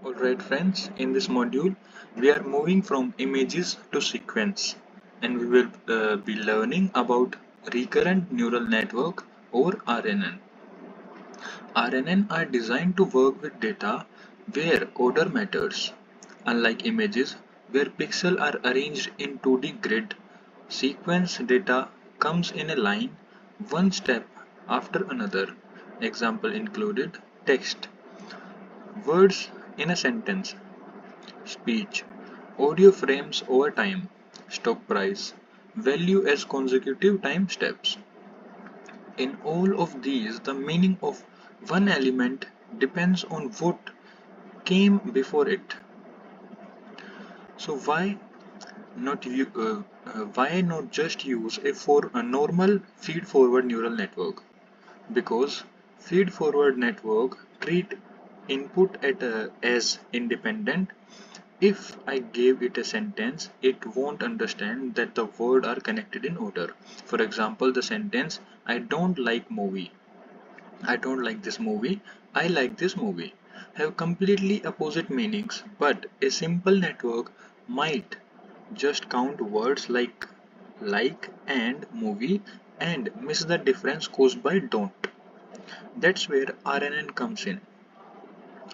Alright friends, in this module we are moving from images to sequence, and we will be learning about recurrent neural network or RNN. RNN are designed to work with data where order matters. Unlike images where pixels are arranged in 2D grid, sequence data comes in a line, one step after another. Example included text, words in a sentence, speech, audio frames over time, stock price, value as consecutive time steps. In all of these, the meaning of one element depends on what came before it. So why not just use a normal feed-forward neural network? Because feed-forward network treat input as independent. If I gave it a sentence, it won't understand that the words are connected in order. For example, the sentence, I don't like movie, I don't like this movie, I like this movie, have completely opposite meanings, but a simple network might just count words like and movie and miss the difference caused by don't. That's where RNN comes in.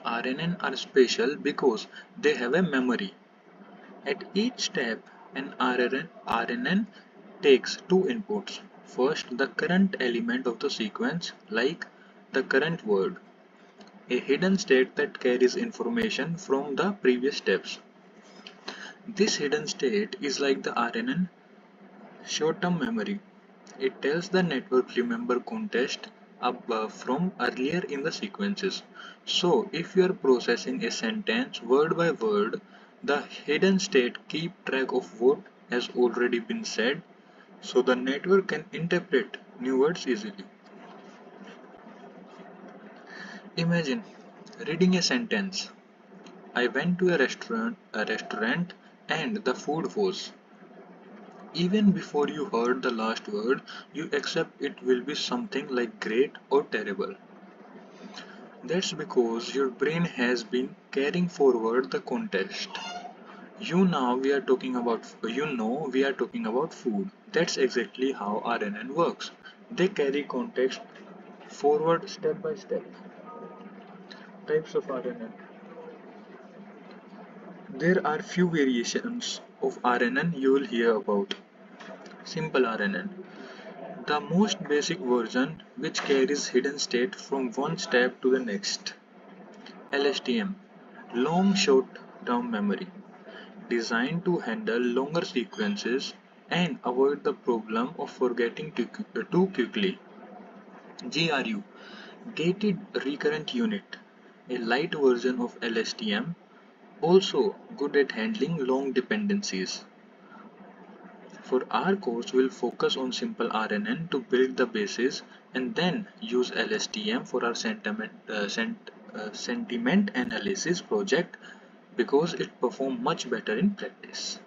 RNN are special because they have a memory. At each step, an RNN takes two inputs. First, the current element of the sequence, like the current word, a hidden state that carries information from the previous steps. This hidden state is like the RNN short-term memory. It tells the network remember context from earlier in the sequences. So if you are processing a sentence word by word, the hidden state keep track of what has already been said, so the network can interpret new words easily. Imagine reading a sentence. I went to a restaurant and the food was. Even before you heard the last word, you accept it will be something like great or terrible. That's because your brain has been carrying forward the context. We are talking about food. That's exactly how RNN works. They carry context forward step by step. Types of RNN. There are few variations of RNN you will hear about. Simple RNN. The most basic version which carries hidden state from one step to the next. LSTM, long short term memory, designed to handle longer sequences and avoid the problem of forgetting too quickly. GRU, gated recurrent unit, a light version of LSTM, also good at handling long dependencies. For our course, we'll focus on simple RNN to build the basis and then use LSTM for our sentiment analysis project because it performs much better in practice.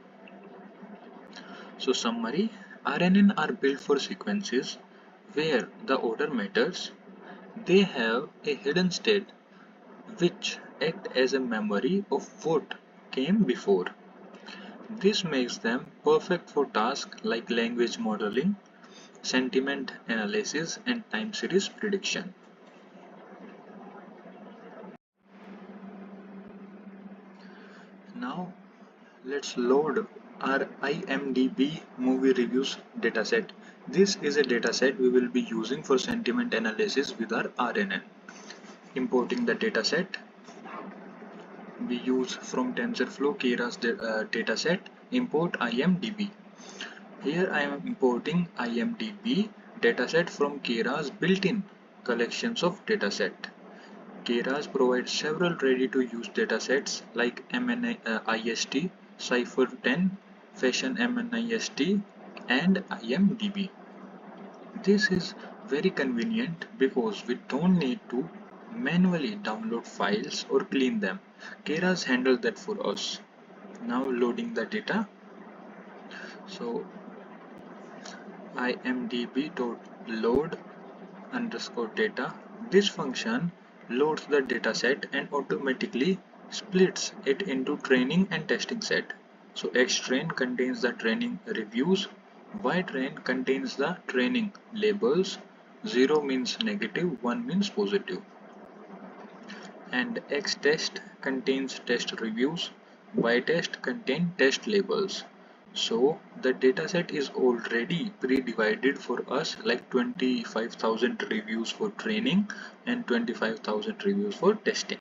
So summary, RNN are built for sequences where the order matters. They have a hidden state which act as a memory of what came before. This makes them perfect for tasks like language modeling, sentiment analysis, and time series prediction. Now let's load our IMDb movie reviews dataset. This is a dataset we will be using for sentiment analysis with our RNN. Importing the dataset, we use from TensorFlow Keras dataset, import IMDb. Here I am importing IMDb dataset from Keras built-in collections of dataset. Keras provides several ready-to-use datasets like MNIST, Cipher10, Fashion MNIST, and IMDb. This is very convenient because we don't need to manually download files or clean them. Keras handles that for us. Now loading the data. So imdb.load underscore data. This function loads the dataset and automatically splits it into training and testing set. So X-train contains the training reviews, Y-train contains the training labels, 0 means negative, 1 means positive. And X-test contains test reviews, Y-test contains test labels. So the dataset is already pre-divided for us, like 25,000 reviews for training and 25,000 reviews for testing.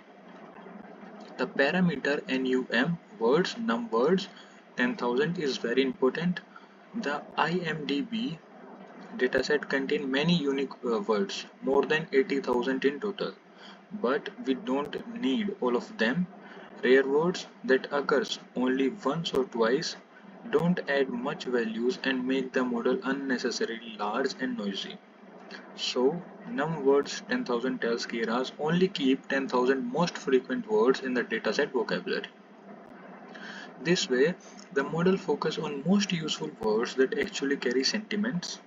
The parameter NUM words, num words, 10,000 is very important. The IMDb dataset contains many unique words, more than 80,000 in total. But we don't need all of them. Rare words that occurs only once or twice don't add much values and make the model unnecessarily large and noisy. So, num words 10,000 tells Keras only keep 10,000 most frequent words in the dataset vocabulary. This way, the model focus on most useful words that actually carry sentiments.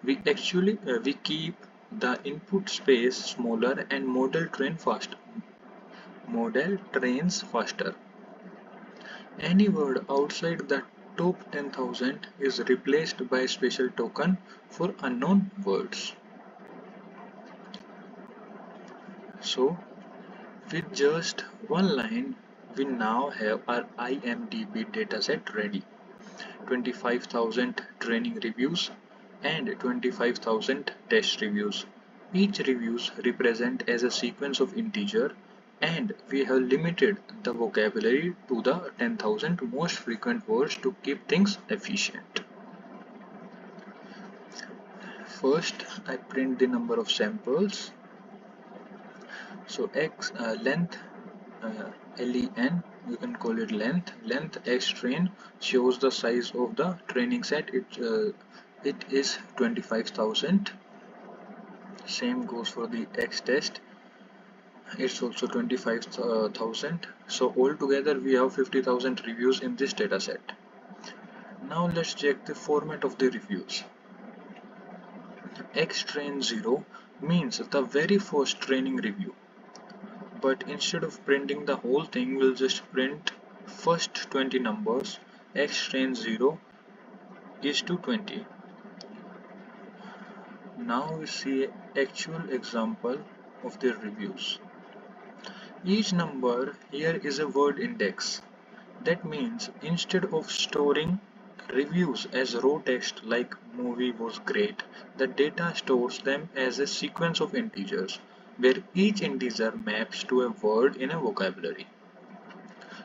We keep the input space smaller and model trains faster. Any word outside the top 10,000 is replaced by a special token for unknown words. So, with just one line, we now have our IMDb dataset ready. 25,000 training reviews and 25,000 test reviews. Each reviews represent as a sequence of integer, and we have limited the vocabulary to the 10,000 most frequent words to keep things efficient. First, I print the number of samples. So length LEN, you can call it length X train shows the size of the training set. It is 25,000. Same goes for the X test, it's also 25,000. So altogether we have 50,000 reviews in this dataset. Now let's check the format of the reviews. X train 0 means the very first training review, but instead of printing the whole thing, we'll just print first 20 numbers. X train 0 is to 20. Now we see an actual example of the reviews. Each number here is a word index. That means instead of storing reviews as raw text like movie was great, the data stores them as a sequence of integers, where each integer maps to a word in a vocabulary.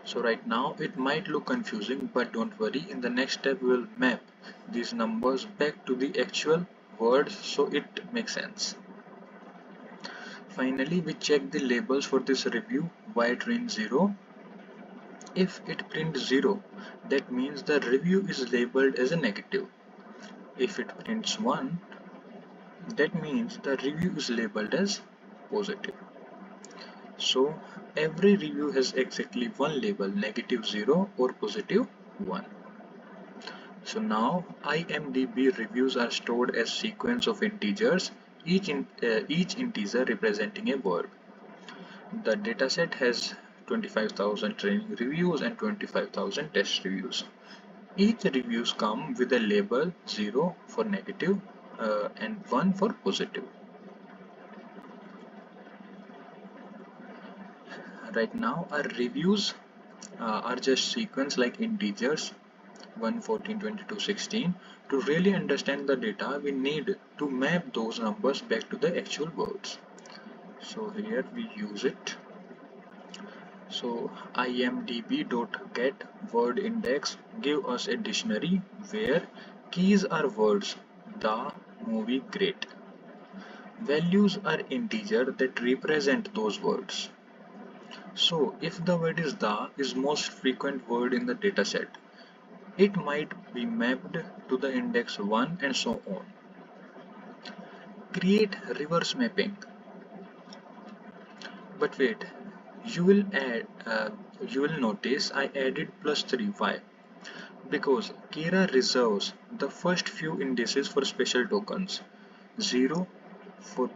So right now it might look confusing, but don't worry, in the next step we will map these numbers back to the actual words so it makes sense. Finally, we check the labels for this review. Y-train 0. If it prints 0, that means the review is labeled as a negative. If it prints 1, that means the review is labeled as positive. So every review has exactly one label, negative 0 or positive 1. So now IMDb reviews are stored as sequence of integers, each integer representing a word. The dataset has 25,000 training reviews and 25,000 test reviews. Each reviews come with a label 0 for negative and 1 for positive. Right now our reviews are just sequence like integers 1, 14, 22, 16. To really understand the data, we need to map those numbers back to the actual words. So here we use it. So imdb.get word index give us a dictionary where keys are words the, movie, great. Values are integer that represent those words. So if the word is the is most frequent word in the dataset, it might be mapped to the index 1 and so on. Create reverse mapping. But wait, you will notice I added +3. Why? Because Keras reserves the first few indices for special tokens. 0 for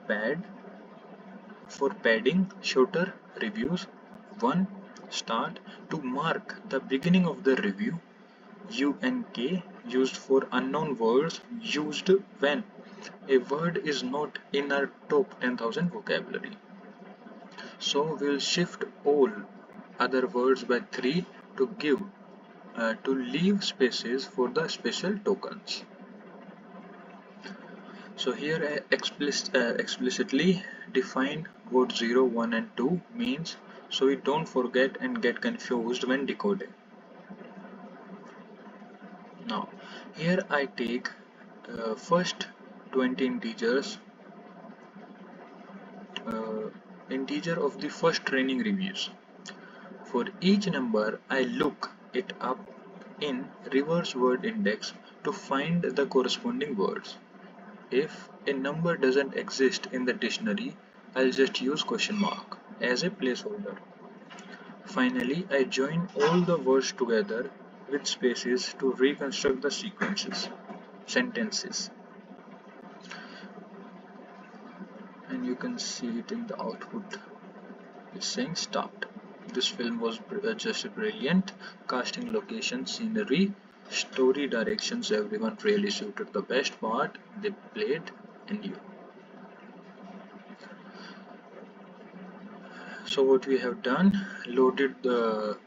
padding shorter reviews, 1 start to mark the beginning of the review. U and K used for unknown words used when a word is not in our top 10,000 vocabulary. So we'll shift all other words by 3 to leave spaces for the special tokens. So here I explicitly define what 0, 1 and 2 means, so we don't forget and get confused when decoding. Now here I take first 20 integer of the first training reviews. For each number I look it up in reverse word index to find the corresponding words. If a number doesn't exist in the dictionary, I'll just use question mark as a placeholder. Finally, I join all the words together with spaces to reconstruct the sentences. And you can see it in the output. It's saying start. This film was just brilliant. Casting, location, scenery, story directions, everyone really suited. The best part, they played and you. So what we have done, loaded the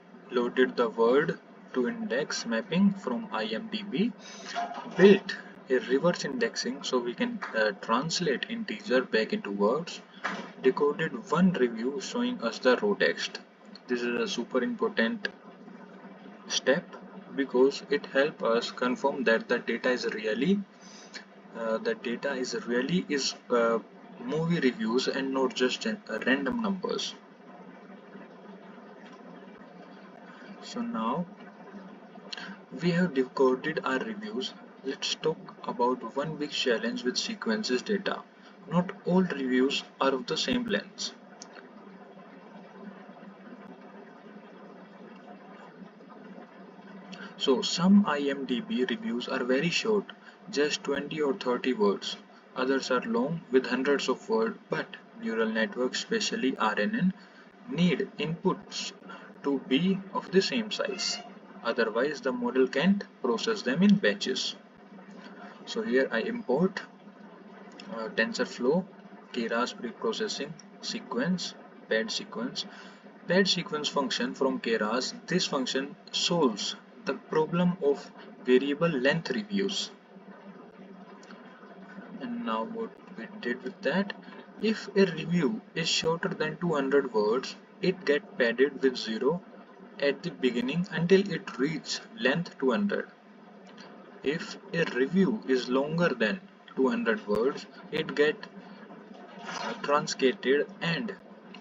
word to index mapping from IMDb, built a reverse indexing so we can translate integer back into words, decoded one review showing us the raw text. This is a super important step because it helps us confirm that the data is really movie reviews and not just random numbers. So now we have decoded our reviews. Let's talk about one big challenge with sequences data. Not all reviews are of the same length. So some IMDb reviews are very short, just 20 or 30 words. Others are long with hundreds of words, but neural networks, especially RNN, need inputs to be of the same size. Otherwise, the model can't process them in batches. So here I import TensorFlow, Keras preprocessing sequence, pad sequence. Pad sequence function from Keras. This function solves the problem of variable length reviews. And now what we did with that, if a review is shorter than 200 words, it gets padded with 0 at the beginning until it reaches length 200. If a review is longer than 200 words, it gets truncated and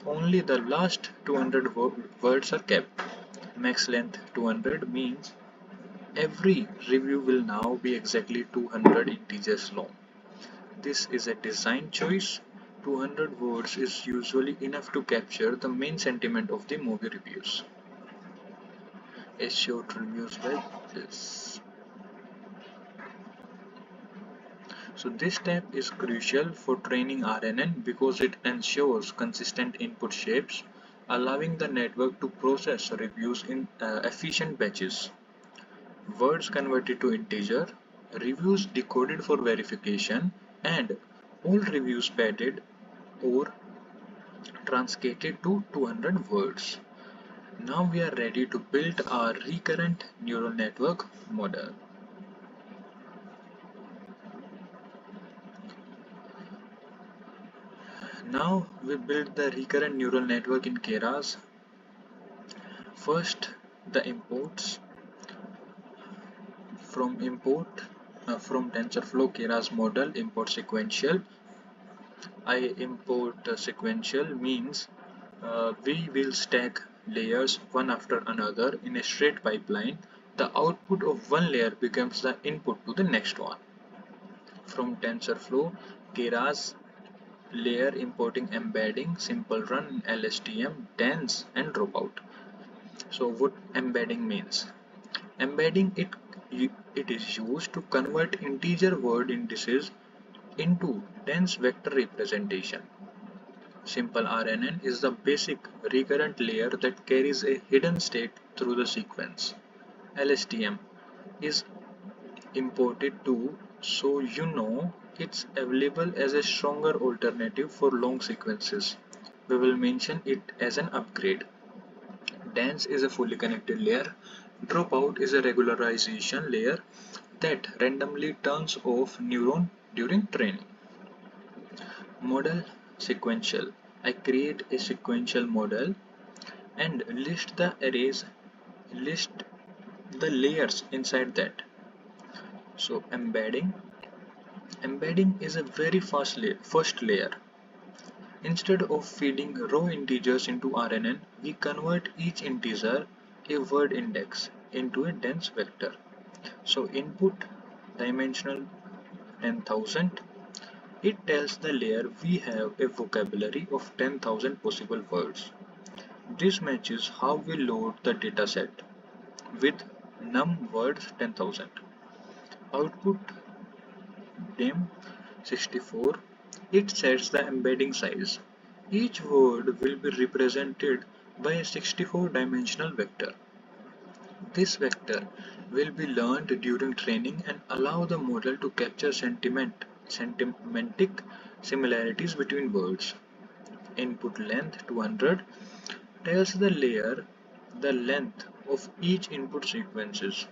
only the last 200 words are kept. Max length 200 means every review will now be exactly 200 integers long. This is a design choice. 200 words is usually enough to capture the main sentiment of the movie reviews. A short reviews like this. So this step is crucial for training RNN because it ensures consistent input shapes, allowing the network to process reviews in efficient batches. Words converted to integer, reviews decoded for verification, and all reviews padded or truncated to 200 words. Now we are ready to build our recurrent neural network model. Now we build the recurrent neural network in Keras. First, the imports. From TensorFlow Keras model, import sequential. I import sequential means we will stack layers one after another in a straight pipeline. The output of one layer becomes the input to the next one. From TensorFlow Keras layer, importing embedding, SimpleRNN and LSTM, dense and dropout. So what embedding means? Embedding it is used to convert integer word indices into dense vector representation. Simple RNN is the basic recurrent layer that carries a hidden state through the sequence. LSTM is imported too, so you know it's available as a stronger alternative for long sequences. We will mention it as an upgrade. Dense is a fully connected layer. Dropout is a regularization layer that randomly turns off neuron during training. Model sequential. I create a sequential model and list the layers inside that. So embedding is a very first layer. Instead of feeding raw integers into RNN, we convert each integer, a word index, into a dense vector. So input dimensional 10,000. It tells the layer we have a vocabulary of 10,000 possible words. This matches how we load the dataset with num words 10,000. Output dim 64. It sets the embedding size. Each word will be represented by a 64-dimensional vector. This vector will be learned during training and allow the model to capture semantic similarities between words. Input length 200 tells the layer the length of each input sequences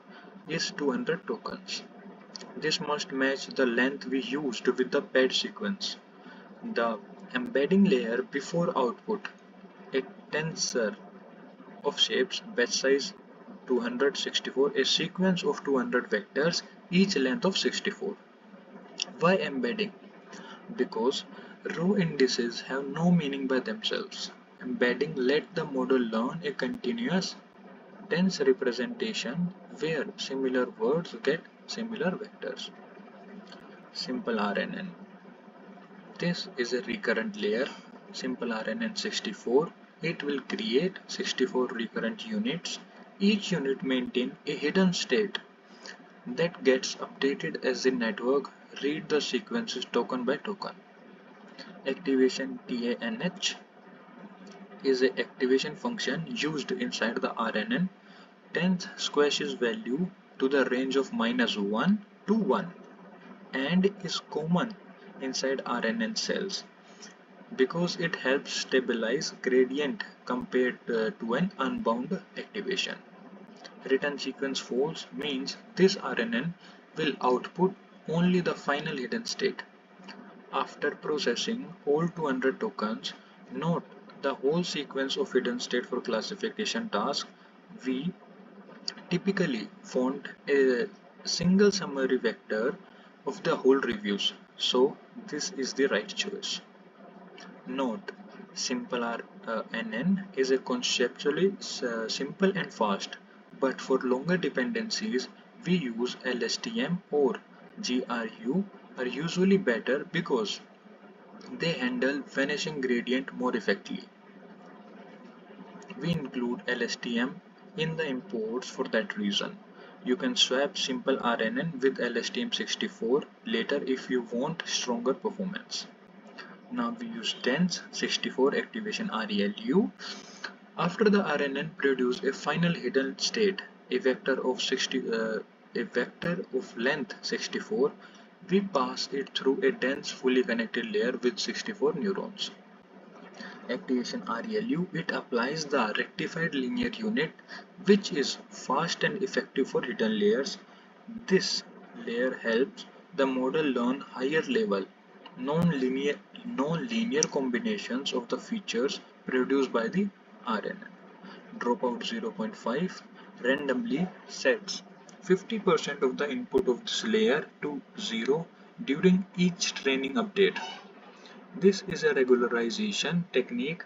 is 200 tokens. This must match the length we used with the paired sequence. The embedding layer before output, a tensor of shapes, batch size 264, a sequence of 200 vectors, each length of 64. Why embedding? Because raw indices have no meaning by themselves. Embedding let the model learn a continuous dense representation where similar words get similar vectors. Simple RNN. This is a recurrent layer. Simple RNN 64. It will create 64 recurrent units. Each unit maintains a hidden state that gets updated as the network reads the sequences token by token. Activation TANH is an activation function used inside the RNN. 10th squashes value to the range of -1 to 1 and is common inside RNN cells because it helps stabilize gradient compared to an unbound activation. Return sequence false means this RNN will output only the final hidden state. After processing all 200 tokens, note the whole sequence of hidden state for classification task. We typically found a single summary vector of the whole reviews, so this is the right choice. Note, SimpleRNN is a conceptually simple and fast, but for longer dependencies we use LSTM or GRU are usually better because they handle vanishing gradient more effectively. We include LSTM in the imports for that reason. You can swap simple RNN with LSTM64 later if you want stronger performance. Now we use dense 64 activation ReLU. After the RNN produce a final hidden state, a vector of length 64, we pass it through a dense fully connected layer with 64 neurons. Activation ReLU, it applies the rectified linear unit, which is fast and effective for hidden layers. This layer helps the model learn higher level non-linear combinations of the features produced by the RNN. Dropout 0.5 randomly sets 50% of the input of this layer to 0 during each training update. This is a regularization technique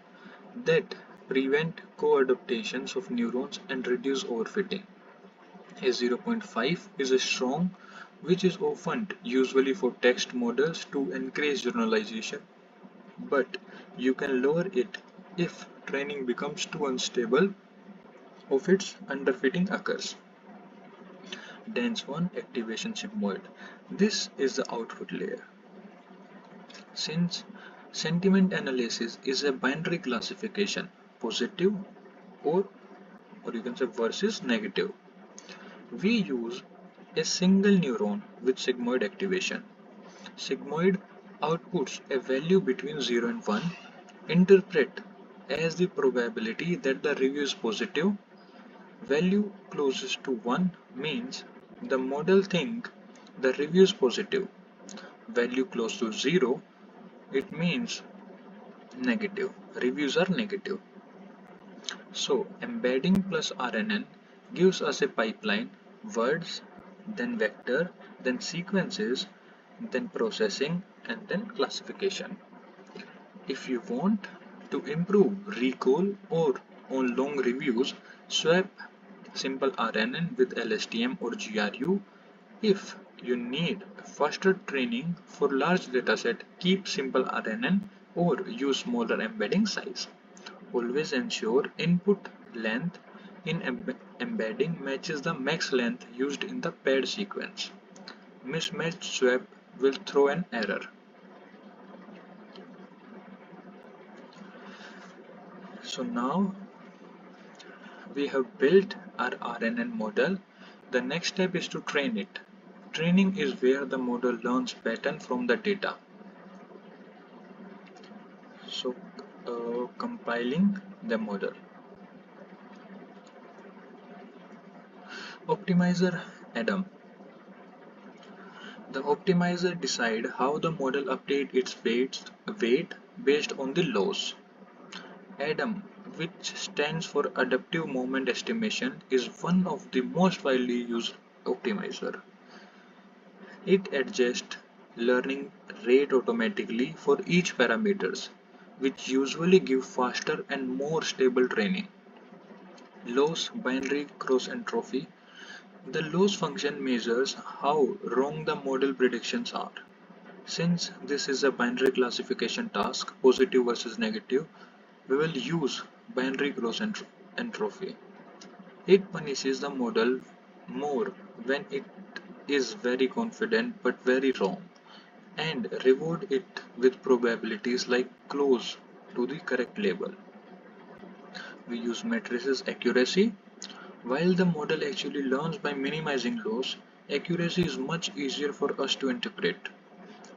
that prevent co-adaptations of neurons and reduce overfitting. A 0.5 is a strong, which is often usually for text models to encourage generalization, but you can lower it if training becomes too unstable or its underfitting occurs. Dense 1 activation sigmoid. This is the output layer. Since Sentiment analysis is a binary classification, positive or you can say versus negative. We use a single neuron with sigmoid activation. Sigmoid outputs a value between 0 and 1, interpret as the probability that the review is positive. Value closest to 1 means the model think the review is positive. Value close to 0, it means negative. Reviews are negative. So embedding plus RNN gives us a pipeline, words, then vector, then sequences, then processing, and then classification. If you want to improve recall or on long reviews, swap SimpleRNN with LSTM or GRU. If you need faster training for large dataset, keep SimpleRNN or use smaller embedding size. Always ensure input length in embedding matches the max length used in the paired sequence. Mismatched swap will throw an error. So now we have built our RNN model. The next step is to train it. Training is where the model learns pattern from the data. So compiling the model. Optimizer Adam. The optimizer decide how the model update its weight based on the loss. Adam, which stands for Adaptive Moment Estimation, is one of the most widely used optimizer. It adjusts learning rate automatically for each parameters, which usually give faster and more stable training. Loss binary cross entropy. The loss function measures how wrong the model predictions are. Since this is a binary classification task, positive versus negative, we will use binary cross entropy. It punishes the model more when it is very confident but very wrong, and reward it with probabilities like close to the correct label. We use matrices accuracy. While the model actually learns by minimizing loss, accuracy is much easier for us to interpret.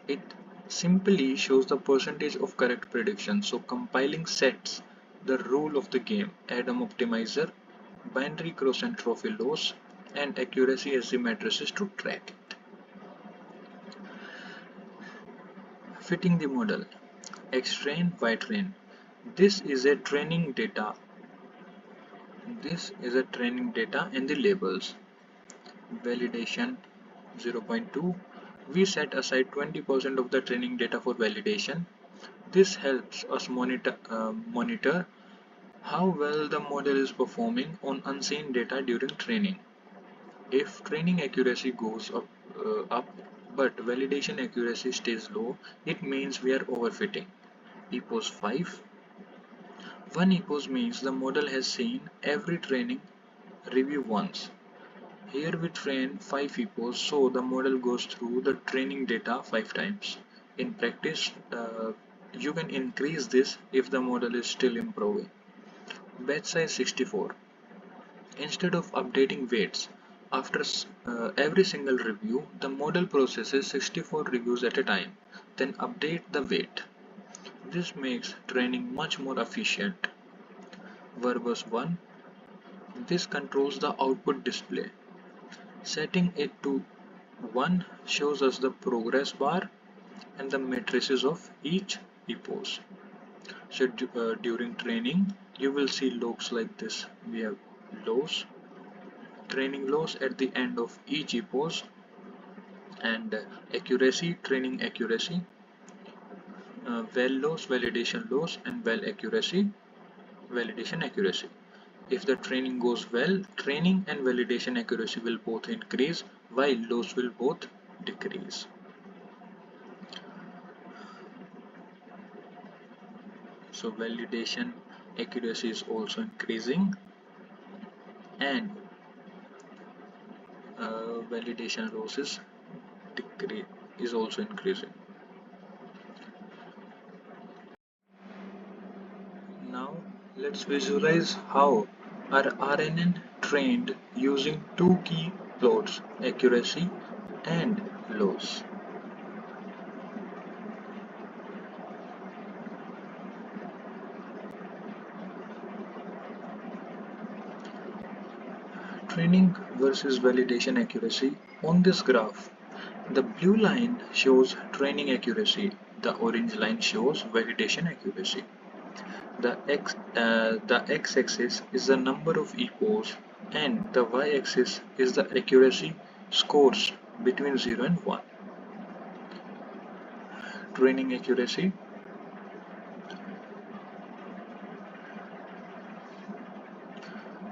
It simply shows the percentage of correct prediction. So compiling sets the rule of the game. Adam optimizer, binary cross entropy loss, and accuracy as the matrices to track it. Fitting the model. X-train, Y-train. This is a training data. This is a training data and the labels. Validation 0.2. We set aside 20% of the training data for validation. This helps us monitor how well the model is performing on unseen data during training. If training accuracy goes up but validation accuracy stays low, it means we are overfitting. Epoch 5. One epoch means the model has seen every training review once. Here we train 5 epochs, so the model goes through the training data 5 times. In practice, you can increase this if the model is still improving. Batch size 64. Instead of updating weights after every single review, the model processes 64 reviews at a time, then update the weight. This makes training much more efficient. Verbose 1. This controls the output display. Setting it to 1 shows us the progress bar and the matrices of each epoch. So during training, you will see logs like this. We have lows, training loss at the end of each epoch, and accuracy, training accuracy, well loss, validation loss, and well accuracy, validation accuracy. If the training goes well, training and validation accuracy will both increase while loss will both decrease. So validation accuracy is also increasing, and validation loss is also increasing. Let's visualize how our RNN trained using two key plots, accuracy and loss. Training versus validation accuracy. On this graph, the blue line shows training accuracy, the orange line shows validation accuracy. The x-axis is the number of echoes and the y-axis is the accuracy scores between 0 and 1. Training accuracy.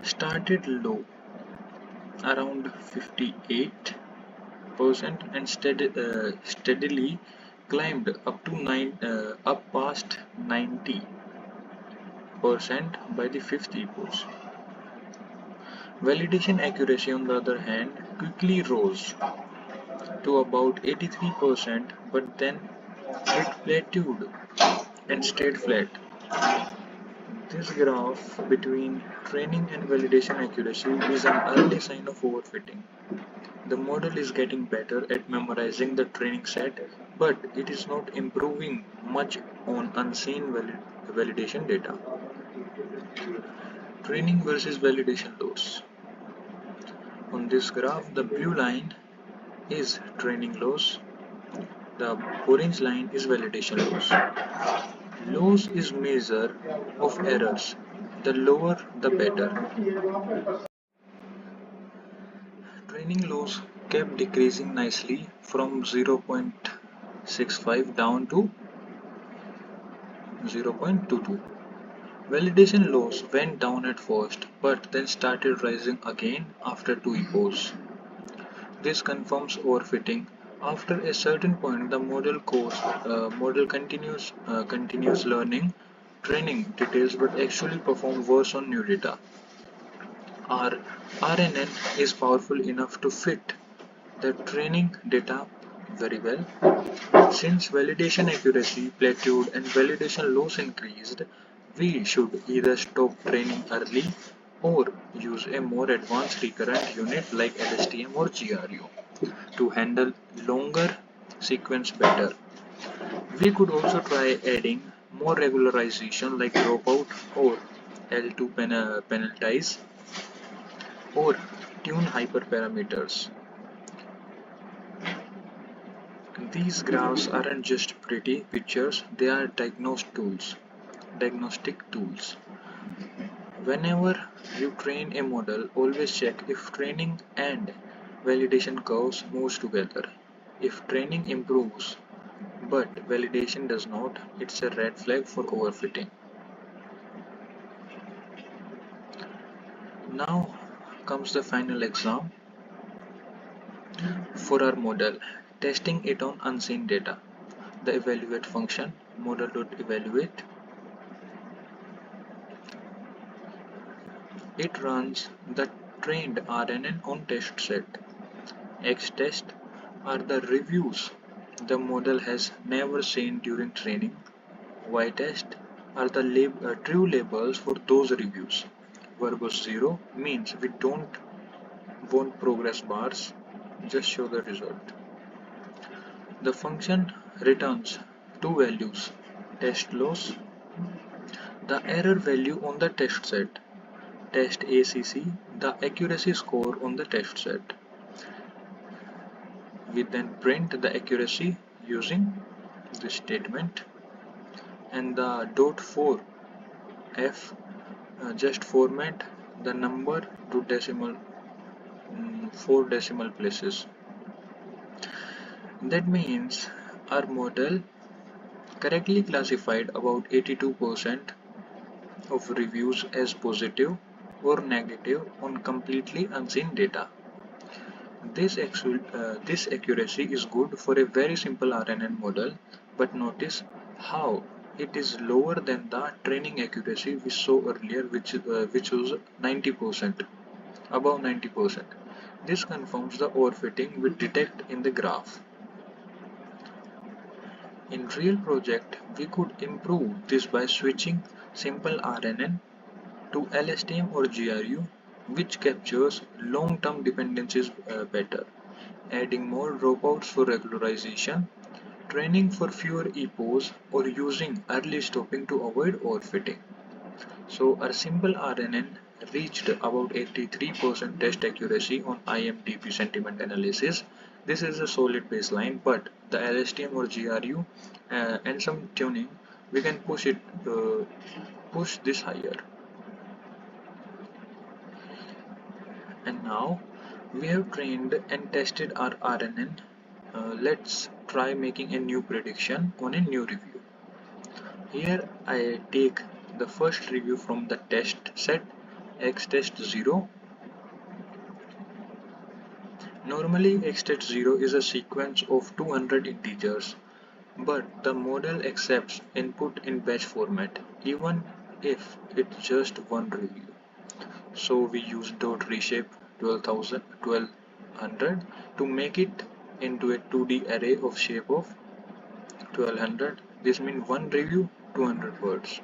Started low, around 58% and steadily climbed up past 90% by the fifth epoch. Validation accuracy, on the other hand, quickly rose to about 83%, but then it plateaued and stayed flat. This graph between training and validation accuracy is an early sign of overfitting. The model is getting better at memorizing the training set, but it is not improving much on unseen validation data. Training versus validation loss. On this graph, the blue line is training loss, the orange line is validation loss. Loss is measure of errors. The lower, the better. Training loss kept decreasing nicely from 0.65 down to 0.22. Validation loss went down at first, but then started rising again after 2 epochs. This confirms overfitting. After a certain point, the model continues learning training details, but actually perform worse on new data. Our RNN is powerful enough to fit the training data very well. Since validation accuracy plateaued and validation loss increased, we should either stop training early or use a more advanced recurrent unit like LSTM or GRU to handle longer sequence better. We could also try adding more regularization like dropout or L2 penalties or tune hyperparameters. These graphs aren't just pretty pictures, they are diagnostic tools. Whenever you train a model, always check if training and validation curves moves together. If training improves but validation does not, it's a red flag for overfitting. Now comes the final exam for our model, testing it on unseen data. The evaluate function, model.evaluate. It runs the trained RNN on test set. X test are the reviews the model has never seen during training. Y test are the true labels for those reviews. Verbose 0 means we don't want progress bars, just show the result. The function returns two values, test loss, the error value on the test set, test ACC, the accuracy score on the test set. We then print the accuracy using this statement, and the .4f just format the number to 4 decimal places. That means our model correctly classified about 82% of reviews as positive or negative on completely unseen data. This accuracy is good for a very simple RNN model, but notice how it is lower than the training accuracy we saw earlier, which was 90%, above 90%. This confirms the overfitting we detect in the graph. In real project, we could improve this by switching SimpleRNN to LSTM or GRU, which captures long-term dependencies better, adding more dropouts for regularization, training for fewer EPOs, or using early stopping to avoid overfitting. So our simple RNN reached about 83% test accuracy on IMDb sentiment analysis. This is a solid baseline, but the LSTM or GRU and some tuning, we can push this higher. And now we have trained and tested our RNN. Let's try making a new prediction on a new review. Here I take the first review from the test set xtest0. Normally xtest0 is a sequence of 200 integers, but the model accepts input in batch format even if it's just one review. So we use .reshape 1200 to make it into a 2D array of shape of 1200. This means one review 200 words.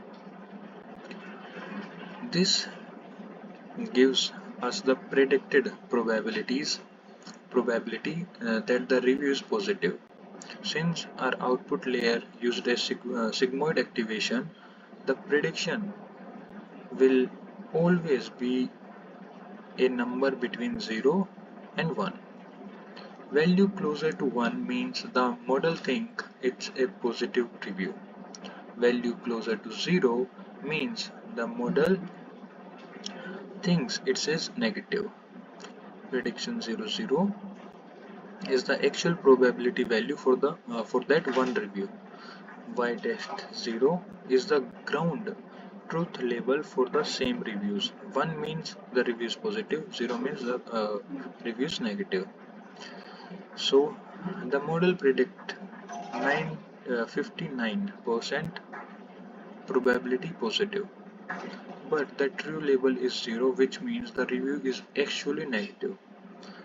This gives us the predicted probability that the review is positive. Since our output layer used a sigmoid activation, the prediction will always be a number between 0 and 1. Value closer to 1 means the model thinks it's a positive review. Value closer to 0 means the model thinks it is negative. Prediction 00 is the actual probability value for that one review. Y test 0 is the ground truth label for the same reviews. 1 means the review is positive, 0 means the review is negative. So the model predict 59% probability positive, but the true label is 0, which means the review is actually negative.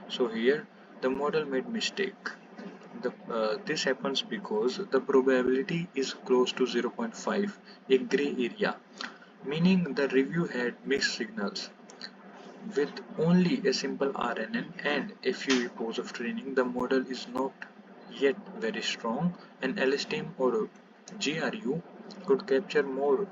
So here the model made mistake. This happens because the probability is close to 0.5, a gray area, meaning the review had mixed signals. With only a simple RNN and a few EPOs of training, the model is not yet very strong, and LSTM or GRU could capture more